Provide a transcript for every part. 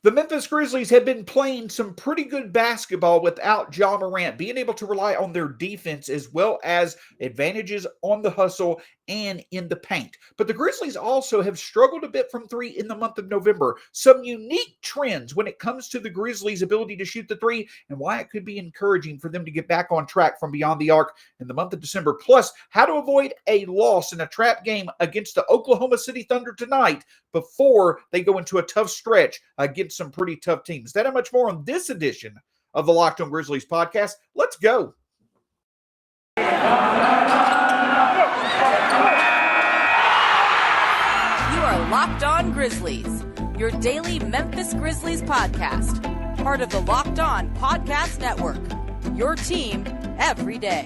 The Memphis Grizzlies have been playing some pretty good basketball without Ja Morant, being able to rely on their defense as well as advantages on the hustle and in the paint. But the Grizzlies also have struggled a bit from three in the month of November. Some unique trends when it comes to the Grizzlies' ability to shoot the three and why it could be encouraging for them to get back on track from beyond the arc in the month of December. Plus, how to avoid a loss in a trap game against the Oklahoma City Thunder tonight before they go into a tough stretch against some pretty tough teams. That and much more on this edition of the Locked On Grizzlies podcast. Let's go. You are Locked On Grizzlies, your daily Memphis Grizzlies podcast, part of the Locked On Podcast Network, your team every day.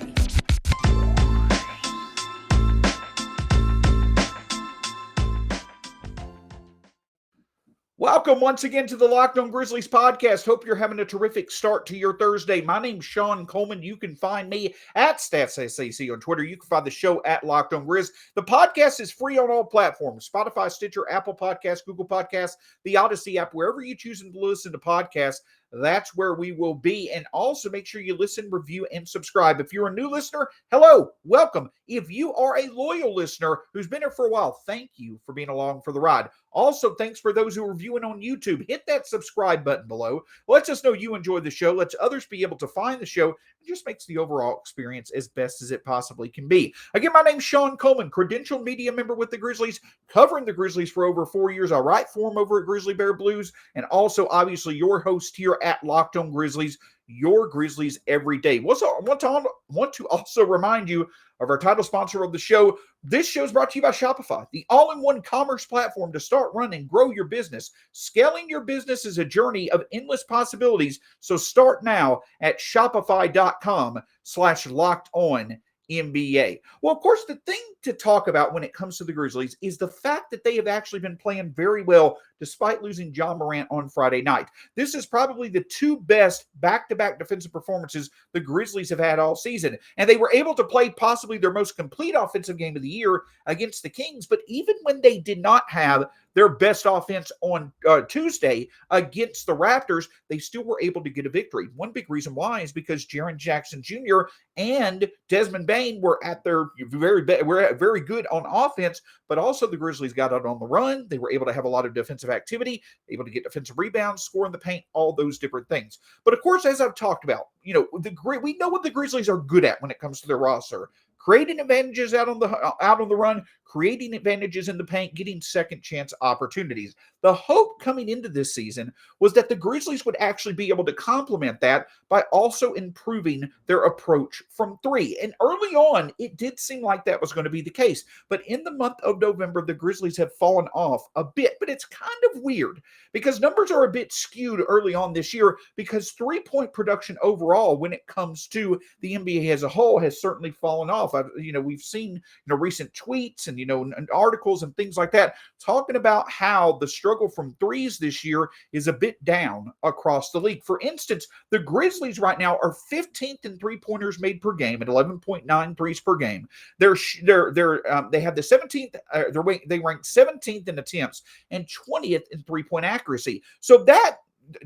Welcome once again to the Locked On Grizzlies podcast. Hope you're having a terrific start to your Thursday. My name's Shawn Coleman. You can find me at StatsSAC on Twitter. You can find the show at Locked On Grizz. The podcast is free on all platforms: Spotify, Stitcher, Apple Podcasts, Google Podcasts, the Odyssey app, wherever you choose to listen to podcasts. That's where we will be. And also make sure you listen, review, and subscribe. If you're a new listener, hello, welcome. If you are a loyal listener who's been here for a while, thank you for being along for the ride. Also, thanks for those who are viewing on YouTube. Hit that subscribe button below. Lets us know you enjoy the show. Lets others be able to find the show. It just makes the overall experience as best as it possibly can be. Again, my name's Shawn Coleman, credentialed media member with the Grizzlies, covering the Grizzlies for over 4 years. I write for them over at Grizzly Bear Blues, and also, obviously, your host here at Locked On Grizzlies, your Grizzlies every day. I want to also remind you of our title sponsor of the show. This show is brought to you by Shopify, the all-in-one commerce platform to start, run, and grow your business. Scaling your business is a journey of endless possibilities, so start now at shopify.com/lockedon. NBA. Well, of course, the thing to talk about when it comes to the Grizzlies is the fact that they have actually been playing very well despite losing Ja Morant on Friday night. This is probably the two best back-to-back defensive performances the Grizzlies have had all season. And they were able to play possibly their most complete offensive game of the year against the Kings. But even when they did not have their best offense on Tuesday against the Raptors, they still were able to get a victory. One big reason why is because Jaren Jackson Jr. and Desmond Bane were at their very good on offense, but also the Grizzlies got out on the run. They were able to have a lot of defensive activity, able to get defensive rebounds, score in the paint, all those different things. But of course, as I've talked about, we know what the Grizzlies are good at when it comes to their roster: creating advantages out on the run, creating advantages in the paint, getting second chance opportunities. The hope coming into this season was that the Grizzlies would actually be able to complement that by also improving their approach from three. And early on, it did seem like that was going to be the case. But in the month of November, the Grizzlies have fallen off a bit. But it's kind of weird because numbers are a bit skewed early on this year, because three-point production overall when it comes to the NBA as a whole has certainly fallen off. We've seen recent tweets and and articles and things like that talking about how the struggle from threes this year is a bit down across the league. For instance, the Grizzlies right now are 15th in three-pointers made per game at 11.9 threes per game. They have the 17th. They rank 17th in attempts and 20th in three-point accuracy. So that,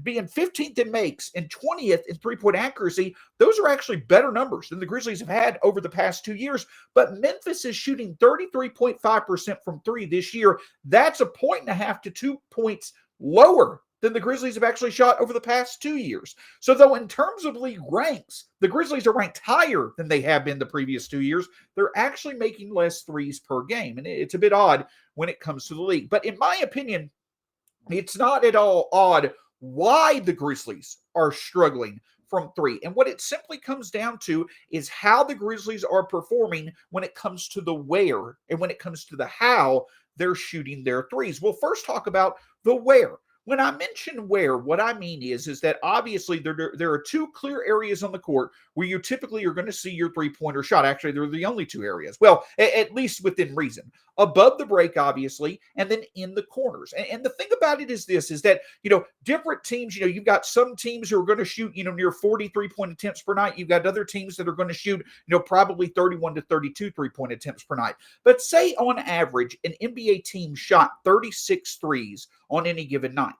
being 15th in makes and 20th in three-point accuracy, those are actually better numbers than the Grizzlies have had over the past 2 years. But Memphis is shooting 33.5% from three this year. That's 1.5 to 2 points lower than the Grizzlies have actually shot over the past 2 years. So though in terms of league ranks, the Grizzlies are ranked higher than they have been the previous 2 years, they're actually making less threes per game. And it's a bit odd when it comes to the league. But in my opinion, it's not at all odd why the Grizzlies are struggling from three. And what it simply comes down to is how the Grizzlies are performing when it comes to the where and when it comes to the how they're shooting their threes. We'll first talk about the where. When I mention where, what I mean is that obviously there are two clear areas on the court where you typically are going to see your three-pointer shot. Actually, they're the only two areas. Well, at least within reason. Above the break, obviously, and then in the corners. And the thing about it is that, different teams, you've got some teams who are going to shoot, near 40 three-point attempts per night. You've got other teams that are going to shoot, probably 31 to 32 three-point attempts per night. But say on average, an NBA team shot 36 threes on any given night.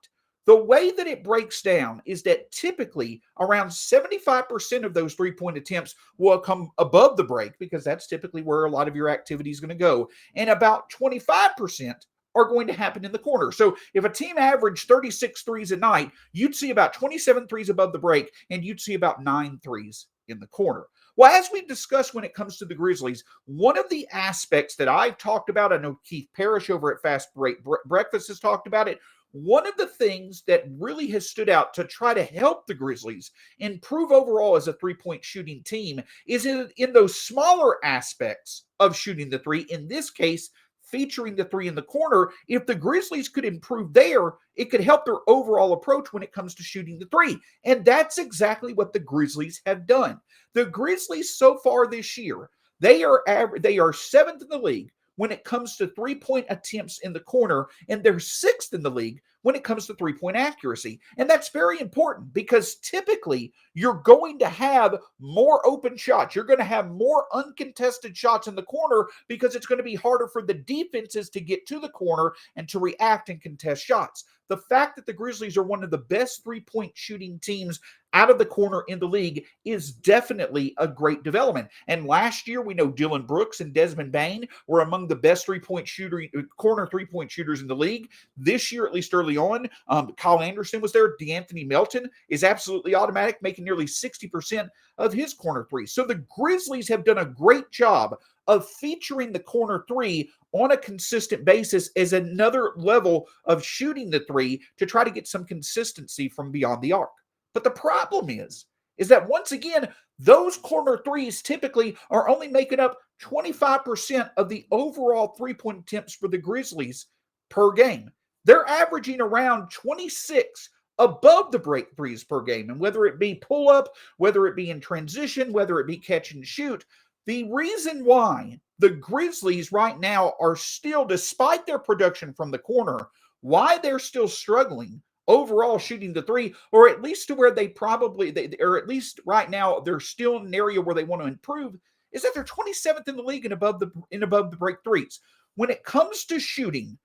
The way that it breaks down is that typically around 75% of those three-point attempts will come above the break, because that's typically where a lot of your activity is going to go. And about 25% are going to happen in the corner. So if a team averaged 36 threes a night, you'd see about 27 threes above the break, and you'd see about 9 threes in the corner. Well, as we've discussed when it comes to the Grizzlies, one of the aspects that I've talked about, I know Keith Parrish over at Fast Break Breakfast has talked about it. One of the things that really has stood out to try to help the Grizzlies improve overall as a three-point shooting team is in those smaller aspects of shooting the three. In this case, featuring the three in the corner. If the Grizzlies could improve there, it could help their overall approach when it comes to shooting the three. And that's exactly what the Grizzlies have done. The Grizzlies so far this year, they are 7th in the league when it comes to three-point attempts in the corner, and they're 6th in the league when it comes to three-point accuracy. And that's very important, because typically you're going to have more open shots. You're going to have more uncontested shots in the corner, because it's going to be harder for the defenses to get to the corner and to react and contest shots. The fact that the Grizzlies are one of the best three-point shooting teams out of the corner in the league is definitely a great development. And last year, we know Dillon Brooks and Desmond Bane were among the best corner three-point shooters in the league. This year, at least early on, Kyle Anderson was there. DeAnthony Melton is absolutely automatic, making nearly 60% of his corner threes. So the Grizzlies have done a great job of featuring the corner three on a consistent basis as another level of shooting the three to try to get some consistency from beyond the arc. But the problem is that once again, those corner threes typically are only making up 25% of the overall three-point attempts for the Grizzlies per game. They're averaging around 26 above the break threes per game. And whether it be pull-up, whether it be in transition, whether it be catch and shoot, the reason why the Grizzlies right now are still, despite their production from the corner, why they're still struggling overall shooting the three, or at least to where or at least right now they're still in an area where they want to improve, is that they're 27th in the league and above the break threes. When it comes to shooting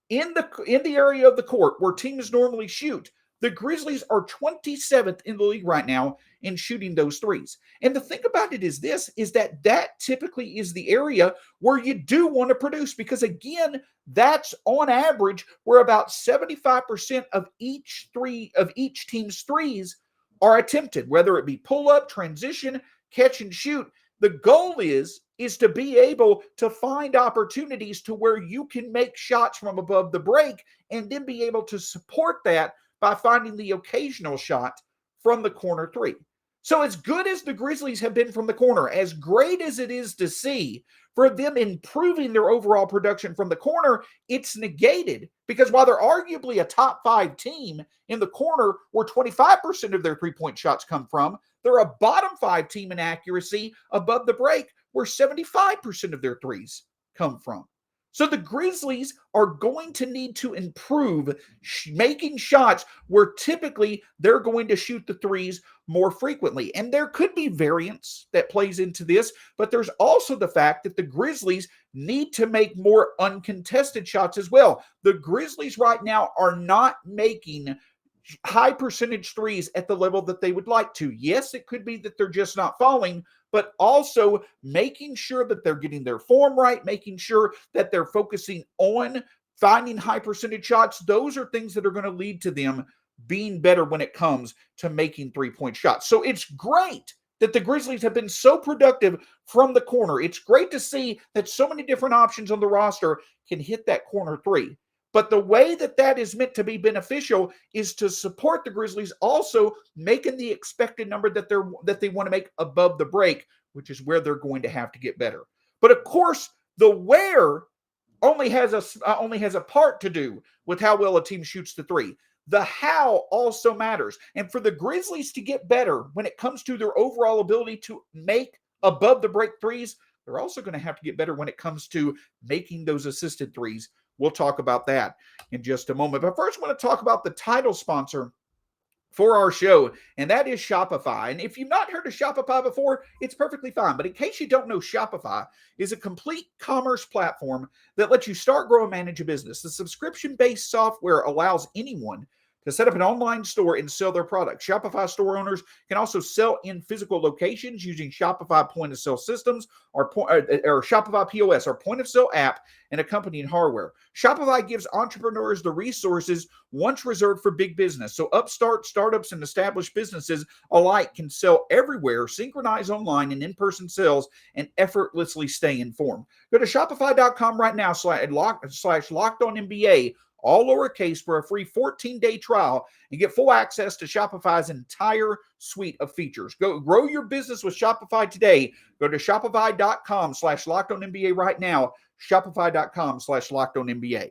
in the area of the court where teams normally shoot, the Grizzlies are 27th in the league right now in shooting those threes. And the thing about it is that typically is the area where you do want to produce, because again, that's on average where about 75% of each team's threes are attempted, whether it be pull-up, transition, catch and shoot. The goal is to be able to find opportunities to where you can make shots from above the break, and then be able to support that by finding the occasional shot from the corner three. So as good as the Grizzlies have been from the corner, as great as it is to see for them improving their overall production from the corner, it's negated, because while they're arguably a top 5 team in the corner where 25% of their three-point shots come from, they're a bottom 5 team in accuracy above the break where 75% of their threes come from. So the Grizzlies are going to need to improve making shots where typically they're going to shoot the threes more frequently. And there could be variance that plays into this, but there's also the fact that the Grizzlies need to make more uncontested shots as well. The Grizzlies right now are not making high percentage threes at the level that they would like to. Yes, it could be that they're just not falling, but also making sure that they're getting their form right, making sure that they're focusing on finding high percentage shots. Those are things that are going to lead to them being better when it comes to making three-point shots. So it's great that the Grizzlies have been so productive from the corner. It's great to see that so many different options on the roster can hit that corner three. But the way that is meant to be beneficial is to support the Grizzlies also making the expected number that they want to make above the break, which is where they're going to have to get better. But of course, the where only has a part to do with how well a team shoots the three. The how also matters. And for the Grizzlies to get better when it comes to their overall ability to make above the break threes, they're also going to have to get better when it comes to making those assisted threes. We'll talk about that in just a moment. But first, I want to talk about the title sponsor for our show, and that is Shopify. And if you've not heard of Shopify before, it's perfectly fine. But in case you don't know, Shopify is a complete commerce platform that lets you start, grow, and manage a business. The subscription-based software allows anyone to set up an online store and sell their products. Shopify store owners can also sell in physical locations using Shopify point of sale systems or Shopify POS or point of sale app and accompanying hardware. Shopify gives entrepreneurs the resources once reserved for big business. So upstart, startups, and established businesses alike can sell everywhere, synchronize online and in-person sales, and effortlessly stay informed. Go to Shopify.com right now /LockedOnNBA, all lowercase, for a free 14-day trial and get full access to Shopify's entire suite of features. Go grow your business with Shopify today. Go to Shopify.com /LockedOnNBA right now. Shopify.com /LockedOnNBA.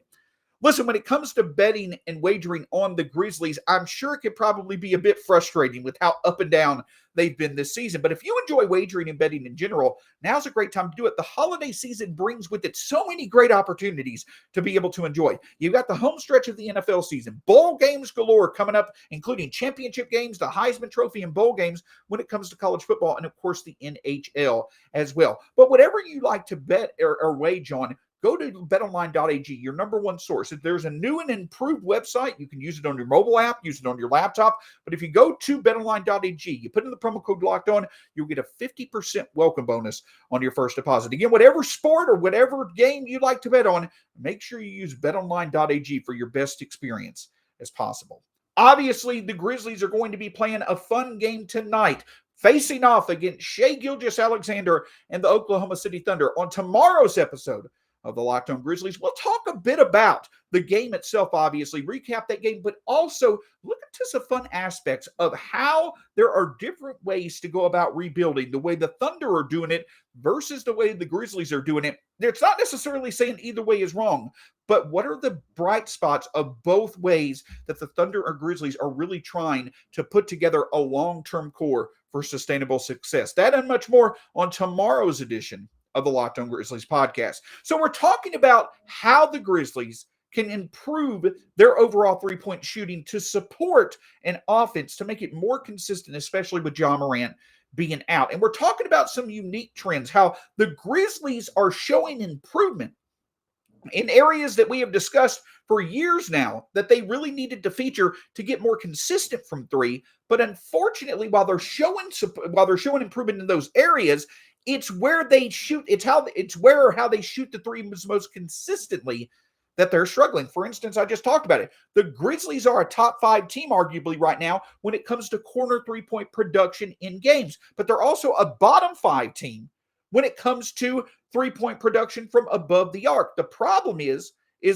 Listen, when it comes to betting and wagering on the Grizzlies, I'm sure it could probably be a bit frustrating with how up and down they've been this season. But if you enjoy wagering and betting in general, now's a great time to do it. The holiday season brings with it so many great opportunities to be able to enjoy. You've got the home stretch of the NFL season, bowl games galore coming up, including championship games, the Heisman Trophy, and bowl games when it comes to college football, and of course the NHL as well. But whatever you like to bet or wage on, go to betonline.ag, your number one source. If there's a new and improved website, you can use it on your mobile app, use it on your laptop. But if you go to betonline.ag, you put in the promo code Locked On, you'll get a 50% welcome bonus on your first deposit. Again, whatever sport or whatever game you like to bet on, make sure you use betonline.ag for your best experience as possible. Obviously, the Grizzlies are going to be playing a fun game tonight, facing off against Shai Gilgeous-Alexander and the Oklahoma City Thunder. On tomorrow's episode of the Locked On Grizzlies, we'll talk a bit about the game itself, obviously, recap that game, but also look into some fun aspects of how there are different ways to go about rebuilding, the way the Thunder are doing it versus the way the Grizzlies are doing it. It's not necessarily saying either way is wrong, but what are the bright spots of both ways that the Thunder or Grizzlies are really trying to put together a long-term core for sustainable success? That and much more on tomorrow's edition of the Locked On Grizzlies podcast. So we're talking about how the Grizzlies can improve their overall three-point shooting to support an offense to make it more consistent, especially with Ja Morant being out. And we're talking about some unique trends, how the Grizzlies are showing improvement in areas that we have discussed for years now that they really needed to feature to get more consistent from three. But unfortunately, while they're showing improvement in those areas, it's where they shoot. It's how they shoot the three most consistently that they're struggling. For instance, I just talked about it. The Grizzlies are a top 5 team, arguably, right now when it comes to corner three-point production in games. But they're also a bottom 5 team when it comes to three-point production from above the arc. The problem is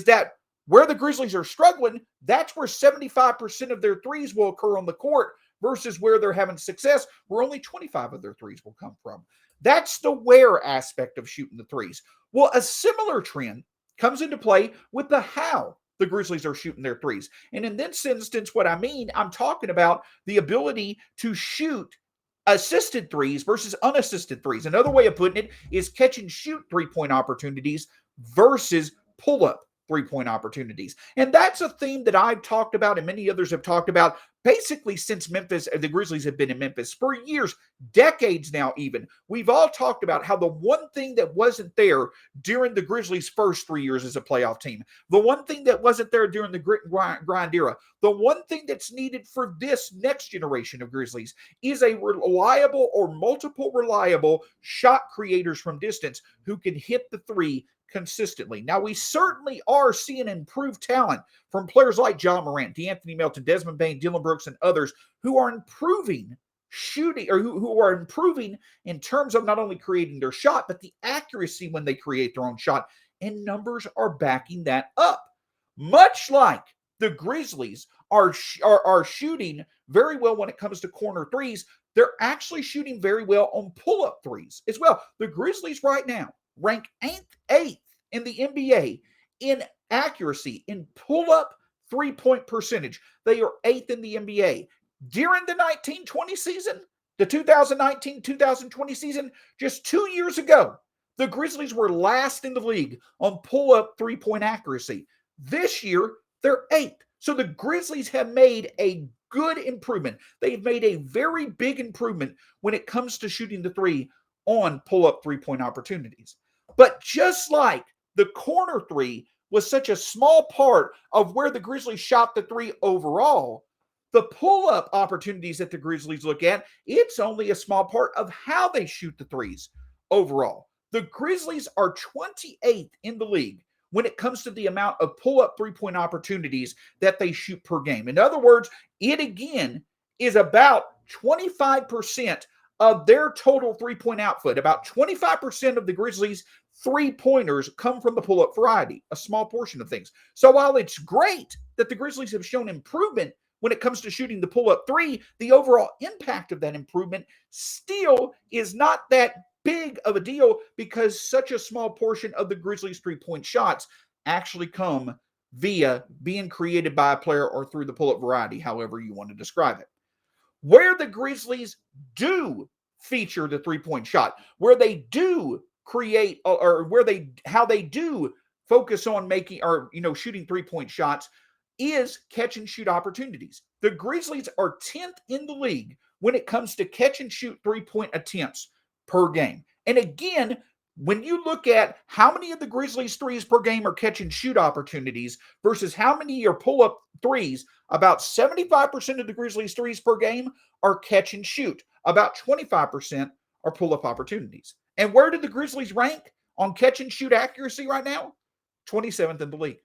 that where the Grizzlies are struggling, that's where 75% of their threes will occur on the court versus where they're having success, where only 25 of their threes will come from. That's the where aspect of shooting the threes. Well, a similar trend comes into play with the how the Grizzlies are shooting their threes. And in this instance, what I mean, I'm talking about the ability to shoot assisted threes versus unassisted threes. Another way of putting it is catch and shoot three-point opportunities versus pull-up three-point opportunities. And that's a theme that I've talked about and many others have talked about basically since the Grizzlies have been in Memphis for years, decades now even. We've all talked about how the one thing that wasn't there during the Grizzlies' first 3 years as a playoff team, the one thing that wasn't there during the grit and grind era, the one thing that's needed for this next generation of Grizzlies is a reliable or multiple reliable shot creators from distance who can hit the three consistently. Now, we certainly are seeing improved talent from players like Ja Morant, D'Anthony Melton, Desmond Bane, Dillon Brooks, and others who are improving shooting, or who are improving in terms of not only creating their shot, but the accuracy when they create their own shot. And numbers are backing that up. Much like the Grizzlies are shooting very well when it comes to corner threes, they're actually shooting very well on pull-up threes as well. The Grizzlies right now rank 8th in the NBA in accuracy in pull-up three-point percentage. They are 8th in the NBA. During the 1920 season, the 2019-2020 season, just 2 years ago, the Grizzlies were last in the league on pull-up three-point accuracy. This year, they're 8th. So the Grizzlies have made a good improvement. They've made a very big improvement when it comes to shooting the three on pull-up three-point opportunities. But just like the corner three was such a small part of where the Grizzlies shot the three overall, the pull-up opportunities that the Grizzlies look at, it's only a small part of how they shoot the threes overall. The Grizzlies are 28th in the league when it comes to the amount of pull-up three-point opportunities that they shoot per game. In other words, it again is about 25% of their total three-point output. About 25% of the Grizzlies' three-pointers come from the pull-up variety, a small portion of things. So while it's great that the Grizzlies have shown improvement when it comes to shooting the pull-up three, the overall impact of that improvement still is not that big of a deal because such a small portion of the Grizzlies' three-point shots actually come via being created by a player or through the pull-up variety, however you want to describe it. Where the Grizzlies do feature the three-point shot, where they do create or how they do focus on making or shooting three-point shots is catch and shoot opportunities. The Grizzlies are 10th in the league when it comes to catch and shoot three-point attempts per game. And again, when you look at how many of the Grizzlies' threes per game are catch and shoot opportunities versus how many are pull-up threes, about 75% of the Grizzlies' threes per game are catch and shoot. About 25% are pull-up opportunities. And where did the Grizzlies rank on catch and shoot accuracy right now? 27th in the league.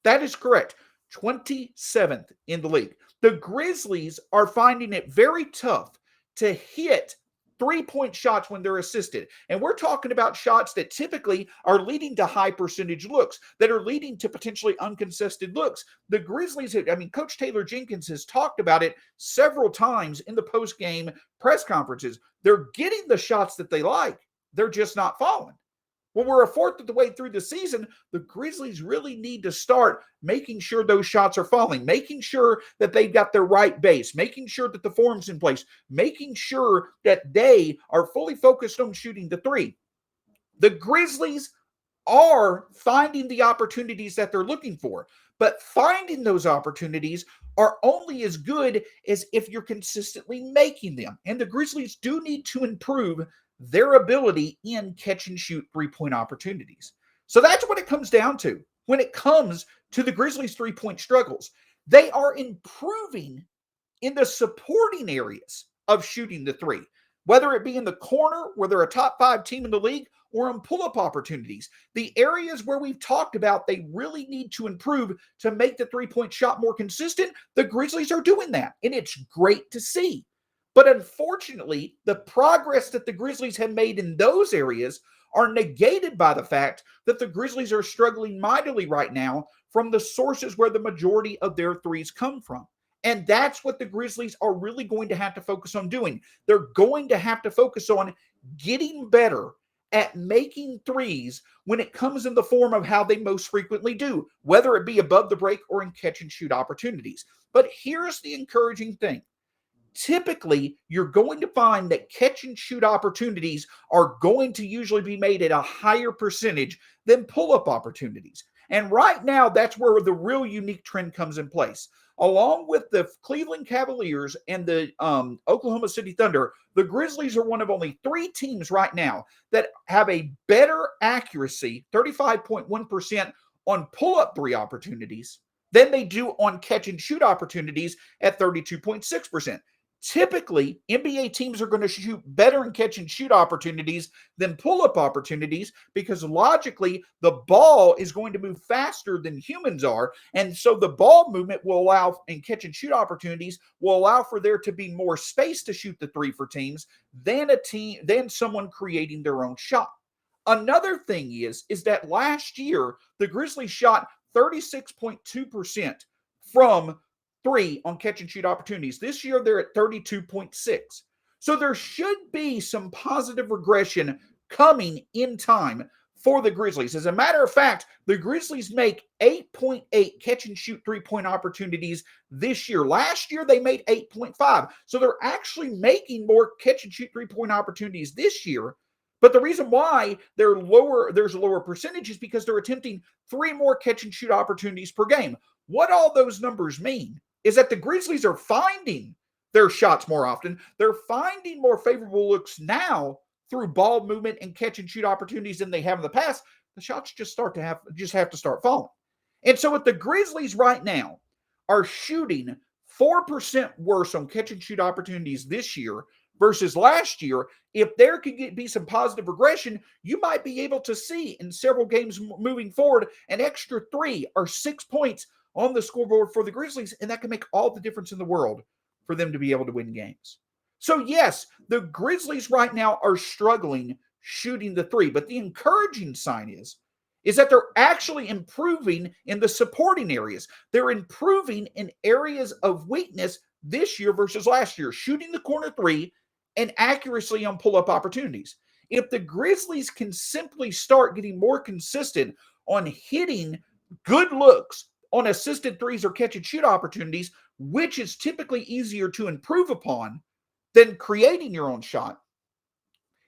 That is correct. 27th in the league. The Grizzlies are finding it very tough to hit three-point shots when they're assisted. And we're talking about shots that typically are leading to high percentage looks, that are leading to potentially uncontested looks. The Grizzlies, Coach Taylor Jenkins has talked about it several times in the post-game press conferences. They're getting the shots that they like. They're just not falling. When we're a fourth of the way through the season, the Grizzlies really need to start making sure those shots are falling, making sure that they've got their right base, making sure that the form's in place, making sure that they are fully focused on shooting the three. The Grizzlies are finding the opportunities that they're looking for, but finding those opportunities are only as good as if you're consistently making them. And the Grizzlies do need to improve their ability in catch and shoot three-point opportunities. So that's what it comes down to. When it comes to the Grizzlies' three-point struggles, they are improving in the supporting areas of shooting the three, whether it be in the corner where they're a top 5 team in the league or in pull-up opportunities. The areas where we've talked about they really need to improve to make the three-point shot more consistent, the Grizzlies are doing that, and it's great to see. But unfortunately, the progress that the Grizzlies have made in those areas are negated by the fact that the Grizzlies are struggling mightily right now from the sources where the majority of their threes come from. And that's what the Grizzlies are really going to have to focus on doing. They're going to have to focus on getting better at making threes when it comes in the form of how they most frequently do, whether it be above the break or in catch and shoot opportunities. But here's the encouraging thing. Typically, you're going to find that catch and shoot opportunities are going to usually be made at a higher percentage than pull-up opportunities. And right now, that's where the real unique trend comes in place. Along with the Cleveland Cavaliers and the Oklahoma City Thunder, the Grizzlies are one of only 3 teams right now that have a better accuracy, 35.1% on pull-up three opportunities than they do on catch and shoot opportunities at 32.6%. Typically, NBA teams are going to shoot better in catch and shoot opportunities than pull-up opportunities because logically the ball is going to move faster than humans are. And so the ball movement will allow, in catch and shoot opportunities, will allow for there to be more space to shoot the three for teams than someone creating their own shot. Another thing is that last year, the Grizzlies shot 36.2% from three on catch and shoot opportunities. This year, they're at 32.6. So there should be some positive regression coming in time for the Grizzlies. As a matter of fact, the Grizzlies make 8.8 catch and shoot three-point opportunities this year. Last year, they made 8.5. So they're actually making more catch and shoot three-point opportunities this year. But the reason why there's a lower percentage is because they're attempting 3 more catch and shoot opportunities per game. What all those numbers mean is that the Grizzlies are finding their shots more often. They're finding more favorable looks now through ball movement and catch and shoot opportunities than they have in the past. the shots just have to start falling. And so if the Grizzlies right now are shooting 4% worse on catch and shoot opportunities this year versus last year, if there could be some positive regression, you might be able to see in several games moving forward an extra 3 or 6 points on the scoreboard for the Grizzlies, and that can make all the difference in the world for them to be able to win games. So yes, the Grizzlies right now are struggling shooting the 3, but the encouraging sign is that they're actually improving in the supporting areas. They're improving in areas of weakness this year versus last year, shooting the corner 3 and accuracy on pull-up opportunities. If the Grizzlies can simply start getting more consistent on hitting good looks on assisted threes or catch and shoot opportunities, which is typically easier to improve upon than creating your own shot.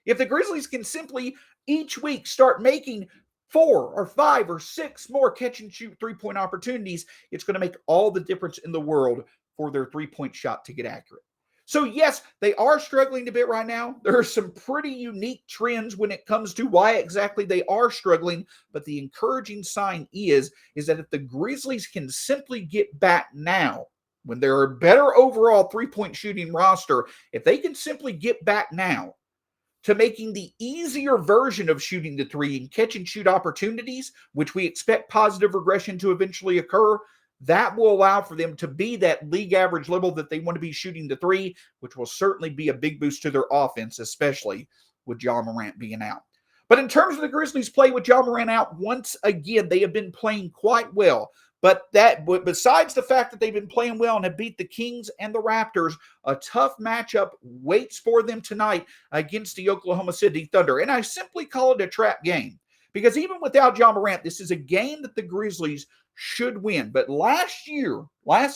If the Grizzlies can simply each week start making 4 or 5 or 6 more catch and shoot three-point opportunities, it's going to make all the difference in the world for their three-point shot to get accurate. So yes, they are struggling a bit right now. There are some pretty unique trends when it comes to why exactly they are struggling, but the encouraging sign is that if the Grizzlies can simply get back now, when they're a better overall three-point shooting roster, if they can simply get back now to making the easier version of shooting the 3 and catch and shoot opportunities, which we expect positive regression to eventually occur, that will allow for them to be that league average level that they want to be shooting the 3, which will certainly be a big boost to their offense, especially with Ja Morant being out. But in terms of the Grizzlies' play with Ja Morant out, once again, they have been playing quite well. But besides the fact that they've been playing well and have beat the Kings and the Raptors, a tough matchup waits for them tonight against the Oklahoma City Thunder. And I simply call it a trap game because even without Ja Morant, this is a game that the Grizzlies should win. But last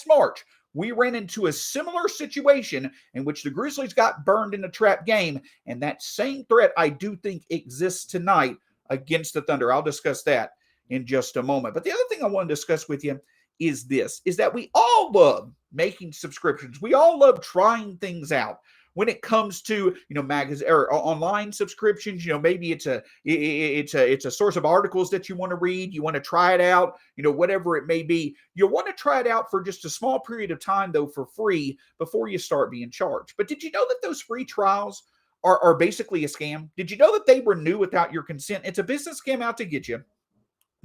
March, we ran into a similar situation in which the Grizzlies got burned in a trap game. And that same threat, I do think, exists tonight against the Thunder. I'll discuss that in just a moment. But the other thing I want to discuss with you is that we all love making subscriptions. We all love trying things out when it comes to, magazine or online subscriptions. Maybe it's a source of articles that you want to read. You want to try it out, whatever it may be. You want to try it out for just a small period of time, though, for free before you start being charged. But did you know that those free trials are basically a scam? Did you know that they renew without your consent? It's a business scam out to get you.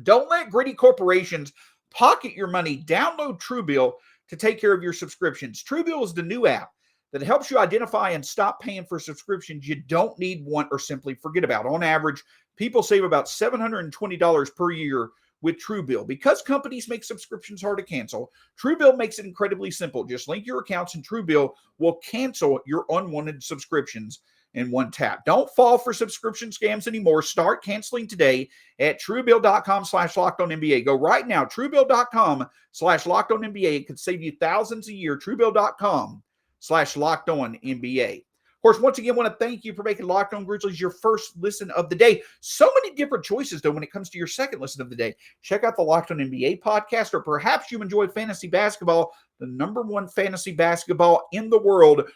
Don't let greedy corporations pocket your money. Download Truebill to take care of your subscriptions. Truebill is the new app that helps you identify and stop paying for subscriptions you don't need, want, or simply forget about. On average, people save about $720 per year with Truebill. Because companies make subscriptions hard to cancel, Truebill makes it incredibly simple. Just link your accounts and Truebill will cancel your unwanted subscriptions in one tap. Don't fall for subscription scams anymore. Start canceling today at Truebill.com/LockedOnNBA. Go right now, Truebill.com/LockedOnNBA. It could save you thousands a year. Truebill.com/LockedOnNBA. Of course, once again, I want to thank you for making Locked On Grizzlies your first listen of the day. So many different choices, though, when it comes to your second listen of the day. Check out the Locked On NBA podcast, or perhaps you enjoy fantasy basketball, the #1 fantasy basketball in the world.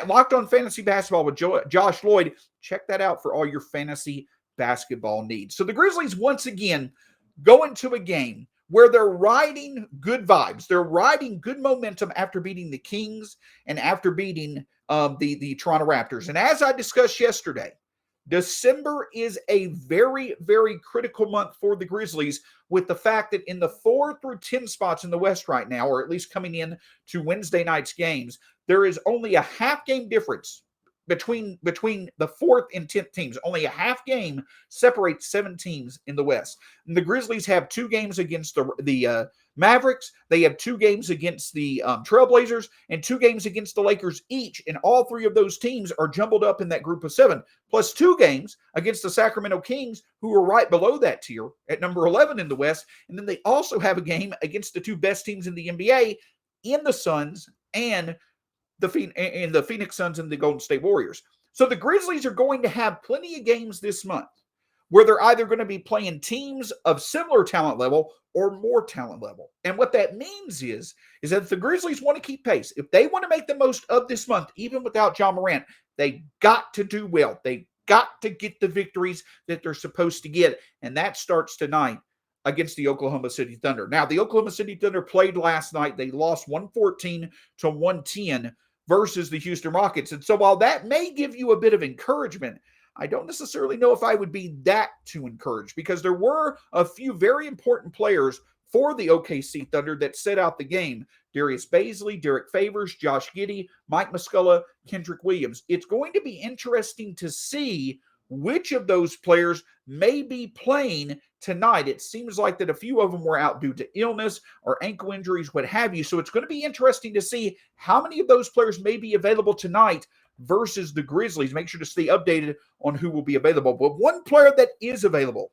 Locked On Fantasy Basketball with Josh Lloyd. Check that out for all your fantasy basketball needs. So the Grizzlies, once again, go into a game where they're riding good vibes. They're riding good momentum after beating the Kings and after beating the Toronto Raptors. And as I discussed yesterday, December is a very, very critical month for the Grizzlies, with the fact that in the 4 through 10 spots in the West right now, or at least coming in to Wednesday night's games, there is only a half game difference between the 4th and 10th teams. Only a half game separates 7 teams in the West. And the Grizzlies have 2 games against the Mavericks. They have 2 games against the Trailblazers and 2 games against the Lakers each. And all 3 of those teams are jumbled up in that group of 7, plus 2 games against the Sacramento Kings, who are right below that tier at number 11 in the West. And then they also have a game against the 2 best teams in the NBA, in the Suns and the Phoenix Suns and the Golden State Warriors. So the Grizzlies are going to have plenty of games this month where they're either going to be playing teams of similar talent level or more talent level. And what that means is that if the Grizzlies want to keep pace, if they want to make the most of this month, even without Ja Morant, they got to do well. They got to get the victories that they're supposed to get, and that starts tonight against the Oklahoma City Thunder. Now, the Oklahoma City Thunder played last night. They lost 114 to 110 versus the Houston Rockets. And so while that may give you a bit of encouragement, I don't necessarily know if I would be that too encouraged, because there were a few very important players for the OKC Thunder that set out the game. Darius Bazley, Derek Favors, Josh Giddey, Mike Muscala, Kendrick Williams. It's going to be interesting to see which of those players may be playing tonight. It seems like that a few of them were out due to illness or ankle injuries, what have you. So it's going to be interesting to see how many of those players may be available tonight versus the Grizzlies. Make sure to stay updated on who will be available. But one player that is available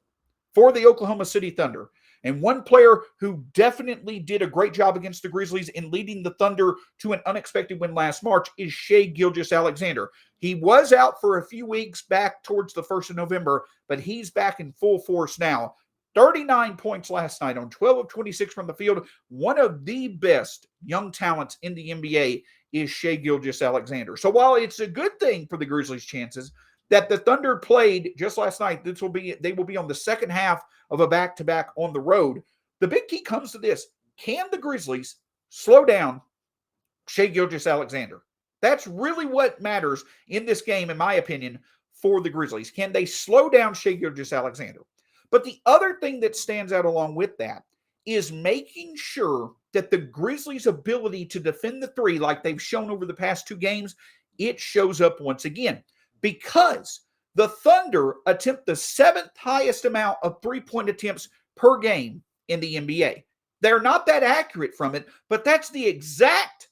for the Oklahoma City Thunder, and one player who definitely did a great job against the Grizzlies in leading the Thunder to an unexpected win last March, is Shai Gilgeous-Alexander. He was out for a few weeks back towards the 1st of November, but he's back in full force now. 39 points last night on 12 of 26 from the field. One of the best young talents in the NBA is Shai Gilgeous-Alexander. So while it's a good thing for the Grizzlies' chances that the Thunder played just last night, they will be on the second half of a back-to-back on the road. The big key comes to this. Can the Grizzlies slow down Shai Gilgeous-Alexander? That's really what matters in this game, in my opinion, for the Grizzlies. Can they slow down Shai Gilgeous-Alexander? But the other thing that stands out along with that is making sure that the Grizzlies' ability to defend the three, like they've shown over the past two games, it shows up once again. Because the Thunder attempt the 7th highest amount of three-point attempts per game in the NBA. They're not that accurate from it, but that's the exact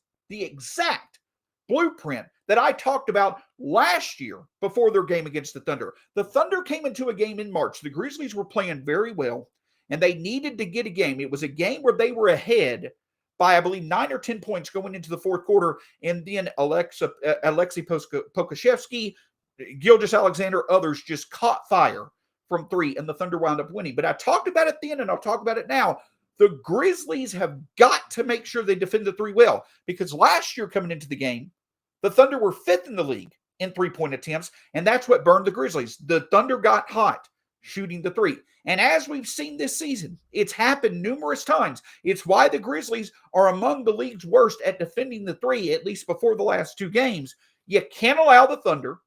blueprint that I talked about last year before their game against the Thunder. The Thunder came into a game in March. The Grizzlies were playing very well, and they needed to get a game. It was a game where they were ahead by, I believe, 9 or 10 points going into the fourth quarter, and then Alexei Pokusevski, Gilgeous-Alexander, others just caught fire from three, and the Thunder wound up winning. But I talked about it then, and I'll talk about it now. The Grizzlies have got to make sure they defend the three well, because last year coming into the game, the Thunder were 5th in the league in three-point attempts, and that's what burned the Grizzlies. The Thunder got hot shooting the three. And as we've seen this season, it's happened numerous times. It's why the Grizzlies are among the league's worst at defending the three, at least before the last two games. You can't allow the Thunder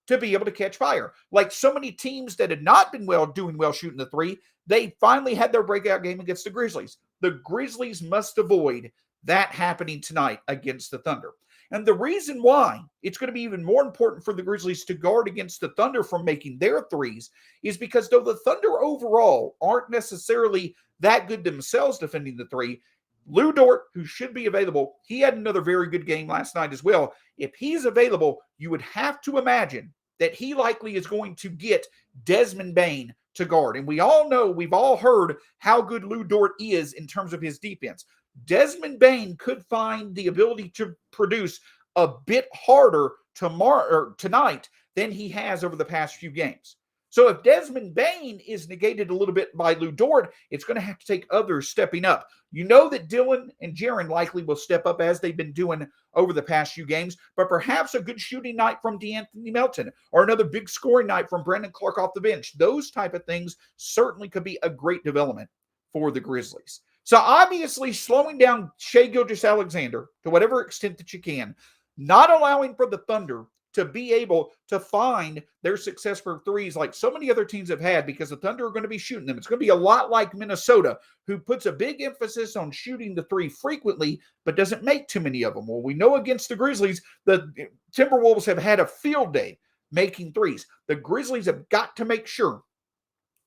to be able to catch fire. Like so many teams that had not been doing well shooting the three, they finally had their breakout game against the Grizzlies. The Grizzlies must avoid that happening tonight against the Thunder. And the reason why it's going to be even more important for the Grizzlies to guard against the Thunder from making their threes is because though the Thunder overall aren't necessarily that good themselves defending the three, Lou Dort, who should be available, he had another very good game last night as well. If he's available, you would have to imagine that he likely is going to get Desmond Bane to guard. And we all know, we've all heard how good Lou Dort is in terms of his defense. Desmond Bane could find the ability to produce a bit harder tonight than he has over the past few games. So if Desmond Bane is negated a little bit by Lou Dort, it's going to have to take others stepping up. You know that Dylan and Jaren likely will step up as they've been doing over the past few games, but perhaps a good shooting night from DeAnthony Melton or another big scoring night from Brandon Clark off the bench. Those type of things certainly could be a great development for the Grizzlies. So obviously slowing down Shai Gilgeous-Alexander to whatever extent that you can, not allowing for the Thunder to be able to find their success for threes like so many other teams have had, because the Thunder are going to be shooting them. It's going to be a lot like Minnesota, who puts a big emphasis on shooting the three frequently, but doesn't make too many of them. Well, we know against the Grizzlies, the Timberwolves have had a field day making threes. The Grizzlies have got to make sure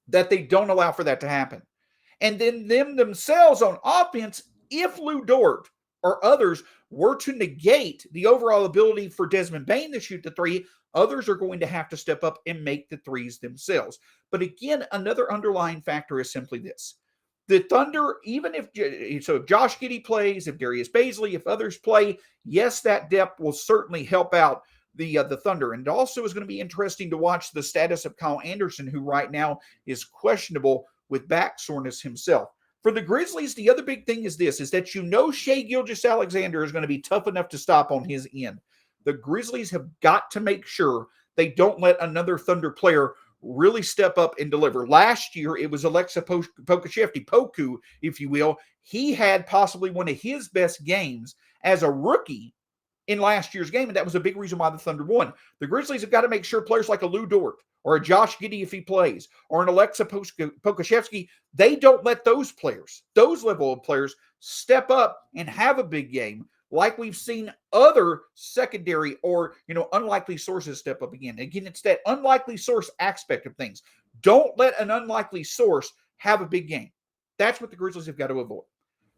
that they don't allow for that to happen. And then them themselves on offense, if Lou Dort or others were to negate the overall ability for Desmond Bane to shoot the three, others are going to have to step up and make the threes themselves. But again, another underlying factor is simply this. The Thunder, even if Josh Giddey plays, if Darius Bazley, if others play, yes, that depth will certainly help out the Thunder. And it also is going to be interesting to watch the status of Kyle Anderson, who right now is questionable with back soreness himself. For the Grizzlies, the other big thing is this, is that you know Shai Gilgeous-Alexander is going to be tough enough to stop on his end. The Grizzlies have got to make sure they don't let another Thunder player really step up and deliver. Last year, it was Alexa Poku, if you will. He had possibly one of his best games as a rookie in last year's game, and that was a big reason why the Thunder won. The Grizzlies have got to make sure players like a Lou Dort or a Josh Giddey, if he plays, or an Alexa Pokusevski, they don't let those players, those level of players, step up and have a big game like we've seen other secondary or, unlikely sources step up again. Again, it's that unlikely source aspect of things. Don't let an unlikely source have a big game. That's what the Grizzlies have got to avoid.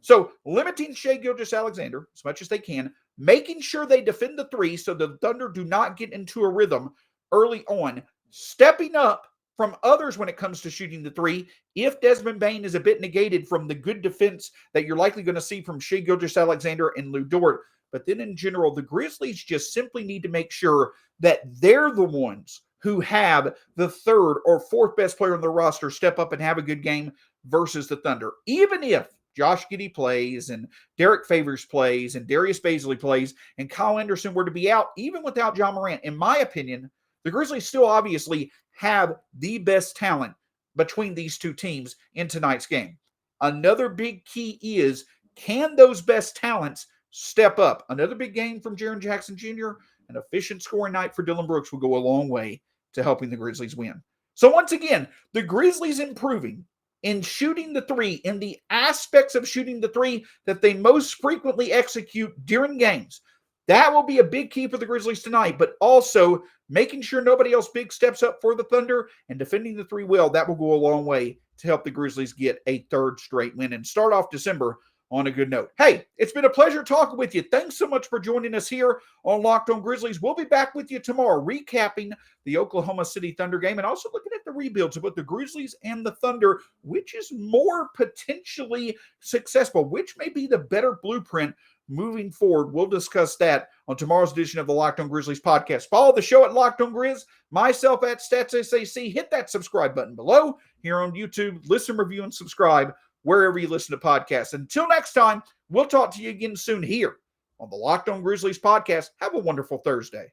So limiting Shai Gilgeous-Alexander as much as they can, making sure they defend the three so the Thunder do not get into a rhythm early on, stepping up from others when it comes to shooting the three. If Desmond Bane is a bit negated from the good defense that you're likely going to see from Shai Gilgeous-Alexander and Lou Dort, but then in general, the Grizzlies just simply need to make sure that they're the ones who have the third or fourth best player on the roster step up and have a good game versus the Thunder. Even if Josh Giddey plays and Derek Favors plays and Darius Bazley plays and Kyle Anderson were to be out, even without John Morant, in my opinion, the Grizzlies still obviously have the best talent between these two teams in tonight's game. Another big key is, can those best talents step up? Another big game from Jaren Jackson Jr., an efficient scoring night for Dillon Brooks will go a long way to helping the Grizzlies win. So once again, the Grizzlies improving in shooting the three, in the aspects of shooting the three that they most frequently execute during games. That will be a big key for the Grizzlies tonight, but also making sure nobody else big steps up for the Thunder and defending the three well. That will go a long way to help the Grizzlies get a third straight win and start off December on a good note. Hey, it's been a pleasure talking with you. Thanks so much for joining us here on Locked On Grizzlies. We'll be back with you tomorrow, recapping the Oklahoma City Thunder game and also looking at the rebuilds of both the Grizzlies and the Thunder, which is more potentially successful, which may be the better blueprint moving forward. We'll discuss that on tomorrow's edition of the Locked On Grizzlies podcast. Follow the show at Locked On Grizz, myself at StatsSAC. Hit that subscribe button below here on YouTube. Listen, review, and subscribe wherever you listen to podcasts. Until next time, we'll talk to you again soon here on the Locked On Grizzlies podcast. Have a wonderful Thursday.